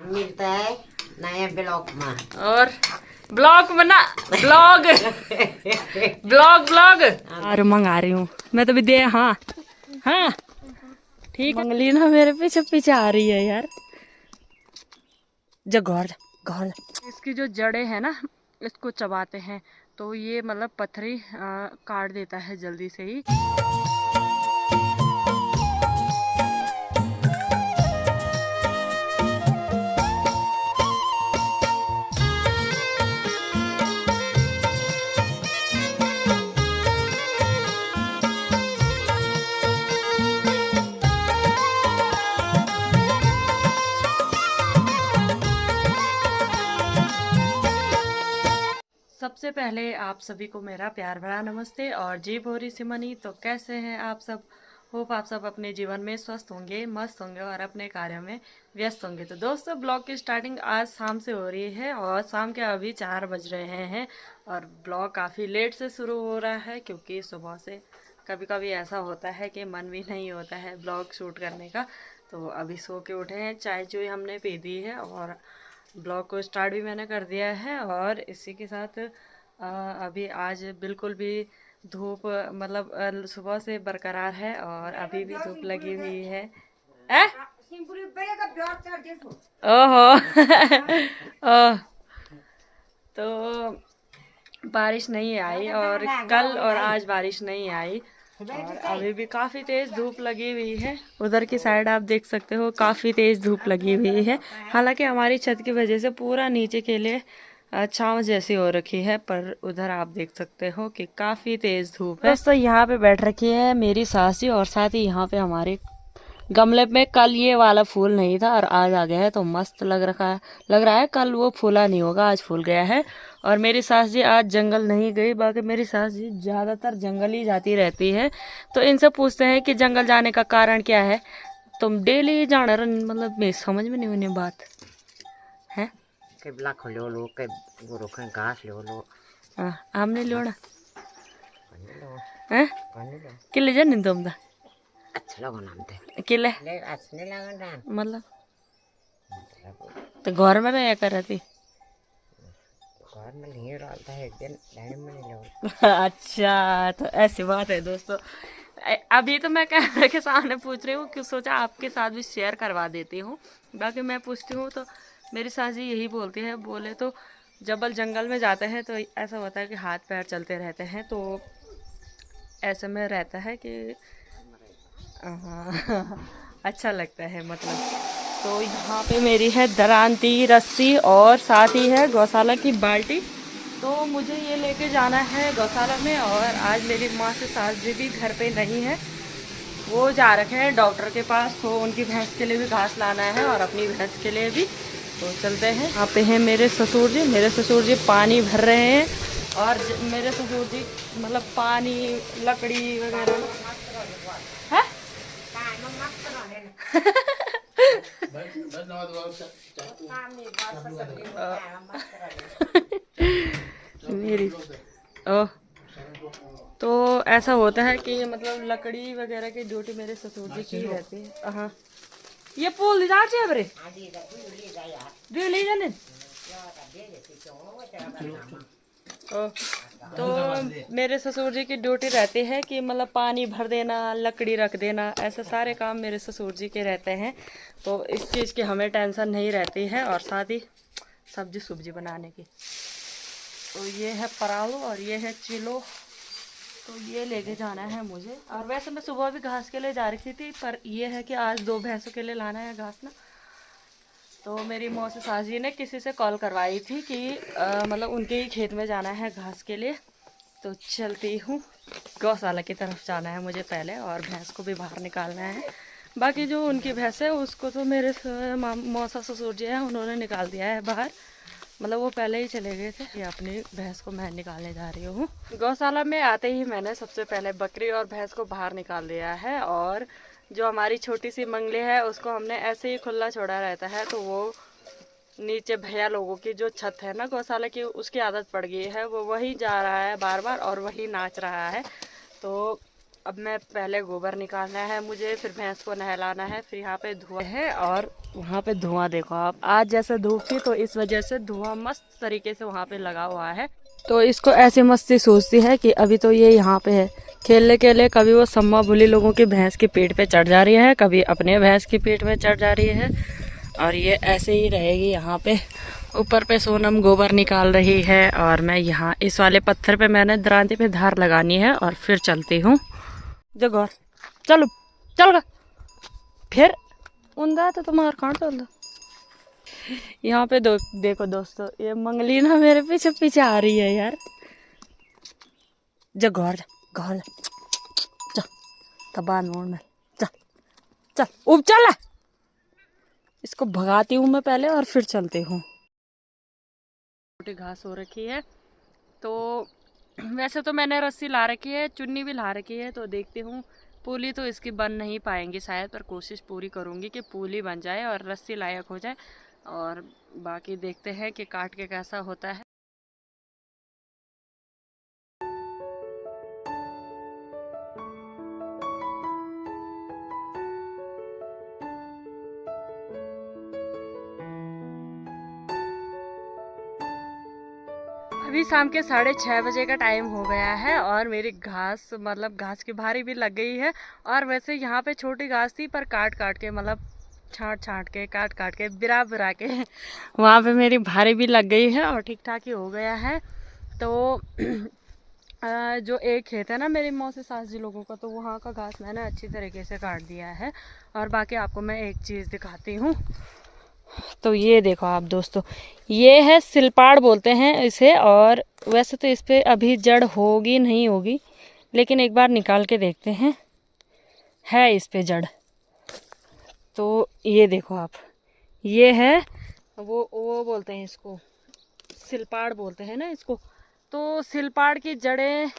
मिलता है नया ब्लॉग में। और ब्लॉग बना ब्लॉग ब्लॉग ब्लॉग और मंगा रही हूँ मैं तो भी दे। हाँ हाँ ठीक है। मंगली ना मेरे पीछे पीछे आ रही है यार। जा घर घर। इसकी जो जड़ें हैं ना इसको चबाते हैं तो ये मतलब पथरी काट देता है जल्दी से ही। सबसे पहले आप सभी को मेरा प्यार भरा नमस्ते और जी भोरी सिमनी। तो कैसे हैं आप सब? होप आप सब अपने जीवन में स्वस्थ होंगे, मस्त होंगे और अपने कार्य में व्यस्त होंगे। तो दोस्तों ब्लॉग की स्टार्टिंग आज शाम से हो रही है और शाम के अभी 4 बज रहे हैं और ब्लॉग काफ़ी लेट से शुरू हो रहा है क्योंकि सुबह से कभी कभी ऐसा होता है कि मन भी नहीं होता है ब्लॉग शूट करने का। तो अभी सो के उठे हैं, चाय चुई हमने पी दी है और ब्लॉग को स्टार्ट भी मैंने कर दिया है। और इसी के साथ अभी आज बिल्कुल भी धूप मतलब सुबह से बरकरार है और अभी भी धूप लगी हुई है। ओहो ओह तो बारिश नहीं आई और कल और आज बारिश नहीं आई और अभी भी काफ़ी तेज़ धूप लगी हुई है। उधर की साइड आप देख सकते हो काफ़ी तेज़ धूप लगी हुई है। हालांकि हमारी छत की वजह से पूरा नीचे के लिए छाँव जैसी हो रखी है पर उधर आप देख सकते हो कि काफ़ी तेज़ धूप है। दोस्तों यहाँ पे बैठ रखी है मेरी सास जी और साथ ही यहाँ पे हमारे गमले में कल ये वाला फूल नहीं था और आज आ गया है तो मस्त लग रहा है। कल वो फूला नहीं होगा, आज फूल गया है। और मेरी सास जी आज जंगल नहीं गई, बाकी मेरी सास जी ज़्यादातर जंगल ही जाती रहती है। तो इनसे पूछते हैं कि जंगल जाने का कारण क्या है। तुम डेली जाना मतलब मैं समझ में नहीं उन्हें बात है। के ब्लॉक ले लो के गुरु के घास ले लो। हमने लोड़ा हैं किले जाने तुम दा अच्छा लगा नाम थे किले ले अच्छा नहीं लगा नाम मतलब तो घर में रहा कर रही घर में नहीं रहता है एक दिन डायरी में नहीं लो। अच्छा तो ऐसी बात है दोस्तों। अभी तो मैं कैमरे के सामने पूछ रही हूँ कि सोचा आपके साथ भी शेयर करवा देती हूँ। बाकी मैं पूछती हूँ तो मेरी सास जी यही बोलती है, बोले तो जब जंगल में जाते हैं तो ऐसा होता है कि हाथ पैर चलते रहते हैं तो ऐसे में रहता है कि अच्छा लगता है मतलब। तो यहाँ पे मेरी है दरांती रस्सी और साथ ही है गौशाला की बाल्टी। तो मुझे ये लेके जाना है गौशाला में और आज मेरी माँ से सास जी भी घर पे नहीं है, वो जा रखे हैं डॉक्टर के पास। तो उनकी भैंस के लिए भी घास लाना है और अपनी भैंस के लिए भी। तो चलते हैं। यहाँ पे हैं मेरे ससुर जी। मेरे ससुर जी पानी भर रहे हैं और मेरे ससुर जी मतलब पानी लकड़ी वगैरह है मेरी ओह तो ऐसा होता है कि मतलब लकड़ी वगैरह की ड्यूटी मेरे ससुर जी की रहती है। हाँ ये पुल जा बरे ले जाने तो मेरे ससुर जी की ड्यूटी रहती है कि मतलब पानी भर देना, लकड़ी रख देना, ऐसे सारे काम मेरे ससुर जी के रहते हैं। तो इस चीज़ की हमें टेंशन नहीं रहती है और साथ ही सब्जी सुब्जी बनाने की। तो ये है परालू और ये है चिलो। तो ये लेके जाना है मुझे। और वैसे मैं सुबह भी घास के लिए जा रही थी पर ये है कि आज 2 भैंसों के लिए लाना है घास ना। तो मेरी मौसी सास जी ने किसी से कॉल करवाई थी कि मतलब उनके ही खेत में जाना है घास के लिए। तो चलती हूँ, गौशाला की तरफ जाना है मुझे पहले और भैंस को भी बाहर निकालना है। बाकी जो उनकी भैंस है उसको तो मेरे मौसा ससुर जी हैं उन्होंने निकाल दिया है बाहर, मतलब वो पहले ही चले गए थे। ये अपनी भैंस को मैं निकालने जा रही हूँ। गौशाला में आते ही मैंने सबसे पहले बकरी और भैंस को बाहर निकाल दिया है और जो हमारी छोटी सी मंगली है उसको हमने ऐसे ही खुला छोड़ा रहता है तो वो नीचे भैया लोगों की जो छत है ना गौशाला की उसकी आदत पड़ गई है, वो वही जा रहा है बार बार और वही नाच रहा है। तो अब मैं पहले गोबर निकालना है मुझे, फिर भैंस को नहलाना है, फिर यहाँ पे धुआं है और वहाँ पे धुआं देखो आप, आज जैसे धूप थी तो इस वजह से धुआं मस्त तरीके से वहाँ पे लगा हुआ है। तो इसको ऐसी मस्ती सोचती है कि अभी तो ये यहाँ पे है खेलने के लिए, कभी वो सम्मा बुली लोगों की भैंस की पीठ पे चढ़ जा रही है, कभी अपने भैंस की पीठ पे चढ़ जा रही है, और ये ऐसे ही रहेगी यहाँ पे। ऊपर पे सोनम गोबर निकाल रही है और मैं यहाँ इस वाले पत्थर पे मैंने दरांती पे धार लगानी है और फिर चलती हूँ। जो गौर चलो चल गा फिर उंदा तो तुम्हारा कहाँ चल दो। यहाँ पे देखो दोस्तों, ये मंगली ना मेरे पीछे पीछे आ रही है यार। जा घर जा तबान मोड़ में चल चल उब चल। इसको भगाती हूँ मैं पहले और फिर चलती हूँ। छोटी घास हो रखी है तो वैसे तो मैंने रस्सी ला रखी है, चुन्नी भी ला रखी है, तो देखती हूँ। पूली तो इसकी बन नहीं पाएंगी शायद, पर कोशिश पूरी करूँगी कि पूली बन जाए और रस्सी लायक हो जाए। और बाकी देखते हैं कि काट के कैसा होता है। अभी शाम के 6:30 बजे का टाइम हो गया है और मेरी घास मतलब घास की भारी भी लग गई है। और वैसे यहाँ पे छोटी घास थी, पर काट काट के मतलब छाँट के काट के बिरा के वहाँ पे मेरी भारी भी लग गई है और ठीक ठाक ही हो गया है। तो जो एक खेत है ना मेरी मौसी सास जी लोगों का, तो वहाँ का घास मैंने अच्छी तरीके से काट दिया है। और बाकी आपको मैं एक चीज़ दिखाती हूँ। तो ये देखो आप दोस्तों, ये है सिलपाड़ बोलते हैं इसे। और वैसे तो इस पे अभी जड़ होगी नहीं होगी, लेकिन एक बार निकाल के देखते हैं। है इस पे जड़। तो ये देखो आप, ये है वो बोलते हैं इसको सिलपाड़ बोलते हैं ना इसको। तो सिलपाड़ की जड़ें,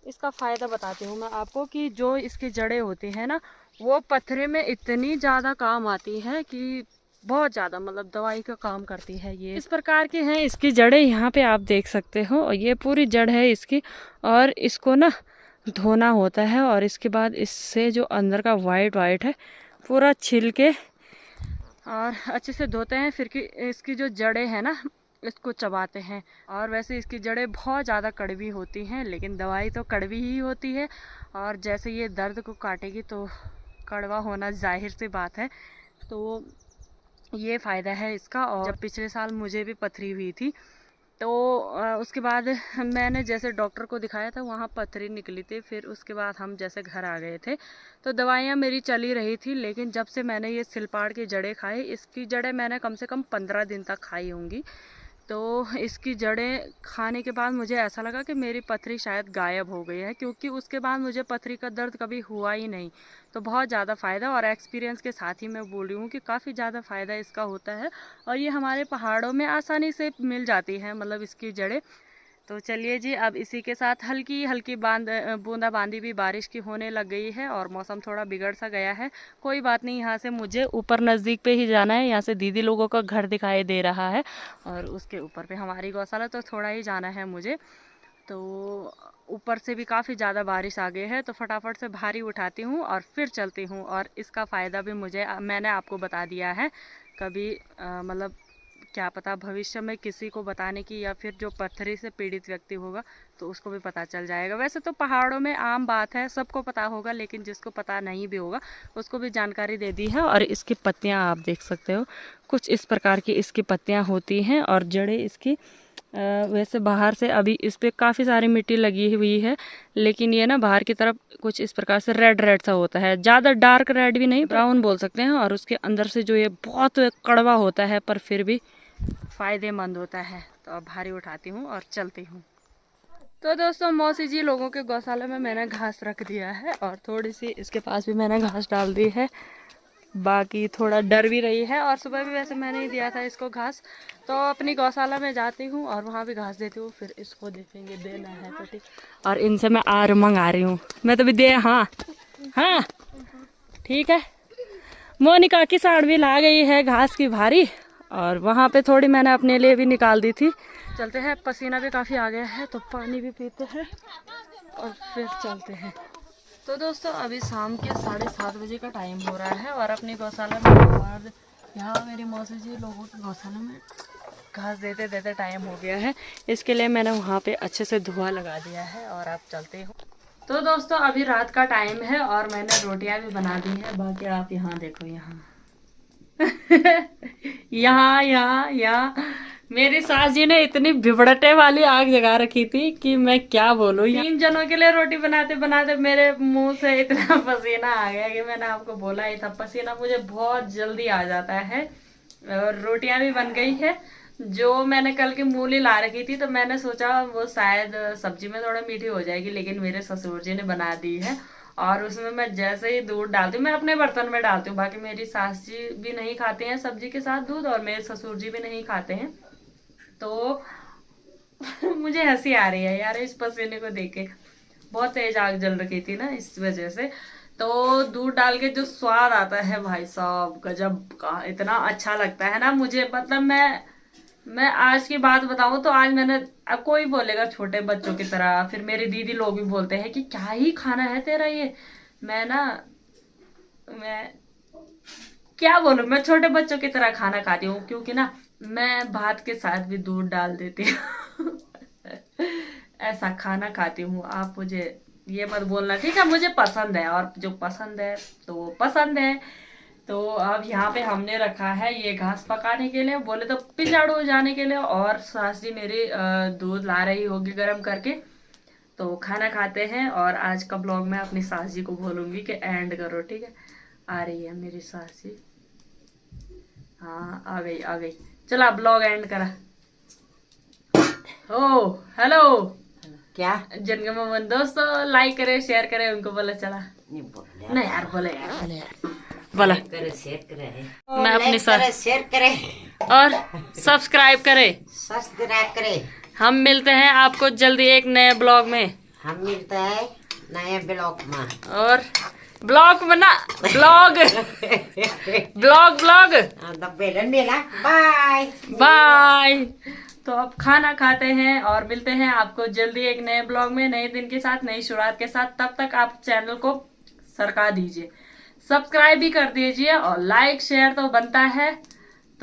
इसका फ़ायदा बताती हूँ मैं आपको कि जो इसकी जड़ें होती हैं ना, वो पथरे में इतनी ज़्यादा काम आती है कि बहुत ज़्यादा मतलब दवाई का काम करती है। ये इस प्रकार की हैं इसकी जड़ें, यहाँ पे आप देख सकते हो। और ये पूरी जड़ है इसकी, और इसको ना धोना होता है और इसके बाद इससे जो अंदर का वाइट है पूरा छिल के और अच्छे से धोते हैं। फिर की इसकी जो जड़ें हैं ना, इसको चबाते हैं। और वैसे इसकी जड़ें बहुत ज़्यादा कड़वी होती हैं, लेकिन दवाई तो कड़वी ही होती है। और जैसे ये दर्द को काटेगी तो कड़वा होना जाहिर सी बात है। तो ये फ़ायदा है इसका। और जब पिछले साल मुझे भी पथरी हुई थी, तो उसके बाद मैंने जैसे डॉक्टर को दिखाया था, वहाँ पथरी निकली थी। फिर उसके बाद हम जैसे घर आ गए थे, तो दवाइयाँ मेरी चली रही थी। लेकिन जब से मैंने ये सिलपाड़ की जड़ें खाई, इसकी जड़ें मैंने कम से कम 15 दिन तक खाई होंगी। तो इसकी जड़ें खाने के बाद मुझे ऐसा लगा कि मेरी पथरी शायद गायब हो गई है, क्योंकि उसके बाद मुझे पथरी का दर्द कभी हुआ ही नहीं। तो बहुत ज़्यादा फ़ायदा, और एक्सपीरियंस के साथ ही मैं बोल रही हूँ कि काफ़ी ज़्यादा फ़ायदा इसका होता है। और ये हमारे पहाड़ों में आसानी से मिल जाती है, मतलब इसकी जड़ें। तो चलिए जी, अब इसी के साथ हल्की हल्की बूंदाबांदी भी बारिश की होने लग गई है और मौसम थोड़ा बिगड़ सा गया है। कोई बात नहीं, यहाँ से मुझे ऊपर नज़दीक पे ही जाना है। यहाँ से दीदी लोगों का घर दिखाई दे रहा है और उसके ऊपर पे हमारी गौशाला, तो थोड़ा ही जाना है मुझे। तो ऊपर से भी काफ़ी ज़्यादा बारिश आ गई है, तो फटाफट से भारी उठाती हूँ और फिर चलती हूँ। और इसका फ़ायदा भी मैंने आपको बता दिया है। कभी मतलब क्या पता भविष्य में किसी को बताने की, या फिर जो पथरी से पीड़ित व्यक्ति होगा तो उसको भी पता चल जाएगा। वैसे तो पहाड़ों में आम बात है, सबको पता होगा, लेकिन जिसको पता नहीं भी होगा उसको भी जानकारी दे दी है। और इसकी पत्तियां आप देख सकते हो, कुछ इस प्रकार की इसकी पत्तियां होती हैं। और जड़ें इसकी वैसे बाहर से अभी इस पर काफ़ी सारी मिट्टी लगी हुई है, लेकिन ये ना बाहर की तरफ कुछ इस प्रकार से रेड सा होता है। ज़्यादा डार्क रेड भी नहीं, ब्राउन बोल सकते हैं। और उसके अंदर से जो ये बहुत कड़वा होता है, पर फिर भी फ़ायदेमंद होता है। तो अब भारी उठाती हूँ और चलती हूँ। तो दोस्तों, मौसी जी लोगों के गौशाला में मैंने घास रख दिया है और थोड़ी सी इसके पास भी मैंने घास डाल दी है। बाकी थोड़ा डर भी रही है, और सुबह भी वैसे मैंने ही दिया था इसको घास। तो अपनी गौशाला में जाती हूँ और वहाँ भी घास देती हूँ, फिर इसको देखेंगे देना है तो ठीक। और इनसे मैं आर मंगा रही हूँ, मैं तो भी दे। हाँ हाँ ठीक है। मोनिका की साड़ भी ला गई है घास की भारी, और वहाँ पे थोड़ी मैंने अपने लिए भी निकाल दी थी। चलते हैं, पसीना भी काफ़ी आ गया है, तो पानी भी पीते हैं और फिर चलते हैं। तो दोस्तों, अभी शाम के 7:30 बजे का टाइम हो रहा है और अपनी गौशाला में यहाँ मेरी मौसी जी लोगों के गौशाला में घास देते देते टाइम हो गया है, इसके लिए मैंने वहाँ पे अच्छे से धुआं लगा दिया है और आप चलते हो। तो दोस्तों अभी रात का टाइम है और मैंने रोटियां भी बना दी है। बाकी आप यहाँ देखो, यहाँ यहाँ यहाँ यहाँ मेरी सास जी ने इतनी बिबड़टे वाली आग जगा रखी थी कि मैं क्या बोलूं। 3 जनों के लिए रोटी बनाते बनाते मेरे मुंह से इतना पसीना आ गया कि मैंने आपको बोला ही था, पसीना मुझे बहुत जल्दी आ जाता है। और रोटियां भी बन गई है। जो मैंने कल की मूली ला रखी थी तो मैंने सोचा वो शायद सब्जी में थोड़ा मीठी हो जाएगी, लेकिन मेरे ससुर जी ने बना दी है। और उसमें मैं जैसे ही दूध डालती हूँ, मैं अपने बर्तन में डालती हूँ, बाकी मेरी सास जी भी नहीं खाते हैं सब्जी के साथ दूध और मेरे ससुर जी भी नहीं खाते हैं। तो मुझे हंसी आ रही है यार इस पसीने को देख के। बहुत तेज आग जल रखी थी ना, इस वजह से। तो दूध डाल के जो स्वाद आता है भाई साहब गजब का, इतना अच्छा लगता है ना मुझे। मतलब मैं आज की बात बताऊं तो आज मैंने, अब कोई बोलेगा छोटे बच्चों की तरह, फिर मेरी दीदी लोग भी बोलते हैं कि क्या ही खाना है तेरा ये। मैं क्या बोलूं, मैं छोटे बच्चों की तरह खाना खाती हूँ, क्योंकि ना मैं भात के साथ भी दूध डाल देती हूँ ऐसा खाना खाती हूँ। आप मुझे ये मत बोलना, ठीक है? मुझे पसंद है और जो पसंद है तो वो पसंद है। तो अब यहाँ पे हमने रखा है ये घास पकाने के लिए, बोले तो पिछाड़ू हो जाने के लिए, और सास जी मेरी दूध ला रही होगी गर्म करके। तो खाना खाते हैं और आज का ब्लॉग मैं अपनी सास जी को बोलूंगी कि एंड करो, ठीक है? आ रही है मेरी सास जी, हाँ आ गई। चला ब्लॉग एंड करा। ओ हेलो, क्या जनगमन दोस्तों लाइक करे शेयर करे, उनको बोला चला। नहीं यार बोले बोला करे शेयर करे, मैं अपनी सास शेयर करे और सब्सक्राइब करे। हम मिलते हैं आपको जल्दी एक नए ब्लॉग में। हम मिलते हैं नए ब्लॉग में, और ब्लॉग बना ब्लॉग बाय। तो अब खाना खाते हैं और मिलते हैं आपको जल्दी एक नए ब्लॉग में, नए दिन के साथ, नई शुरुआत के साथ। तब तक आप चैनल को सरका दीजिए, सब्सक्राइब भी कर दीजिए और लाइक शेयर तो बनता है।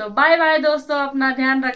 तो बाय बाय दोस्तों, अपना ध्यान रख।